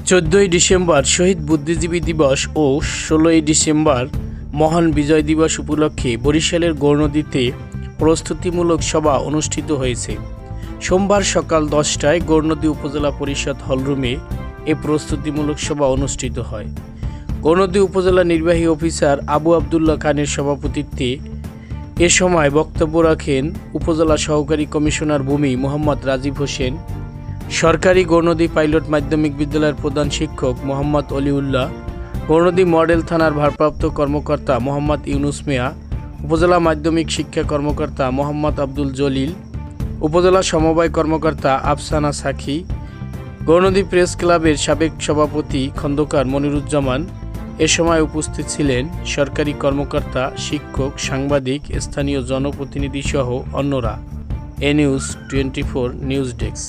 14ই December শহীদ বুদ্ধিজীবী দিবস ও 16ই December মহান বিজয় দিবস উপলক্ষে বরিশালের গৌরনদীতে প্রস্তুতিমূলক সভা অনুষ্ঠিত হয়েছে। সোমবার সকাল 10টায় গৌরনদী উপজেলা পরিষদ হলরুমে এ প্রস্তুতিমূলক সভা অনুষ্ঠিত হয়। গৌরনদী উপজেলা নির্বাহী অফিসার আবু আবদুল্লাহ খানের সভাপতিত্বে এ সময় বক্তব্য রাখেন উপজেলা সহকারী কমিশনার ভূমি মোহাম্মদ রাজীব হোসেন, সরকারি গৌরনদী পাইলট মাধ্যমিক বিদ্যালয়ের প্রধান শিক্ষক মোহাম্মদ অলিউল্লাহ, গৌরনদী মডেল থানার ভারপ্রাপ্ত কর্মকর্তা মোহাম্মদ ইউনুস মিয়া, উপজেলা মাধ্যমিক শিক্ষা কর্মকর্তা মোহাম্মদ আব্দুল জলিল, উপজেলা সমবায় কর্মকর্তা আফসানা সাখী, গৌরনদী প্রেস ক্লাবের সাবেক সভাপতি খন্দকার মনিরুজ্জামান। এ সময় উপস্থিত ছিলেন সরকারি কর্মকর্তা, শিক্ষক, সাংবাদিক, স্থানীয় জনপ্রতিনিধি সহ অন্যরা। এ নিউজ 24 নিউজ ডেস্ক।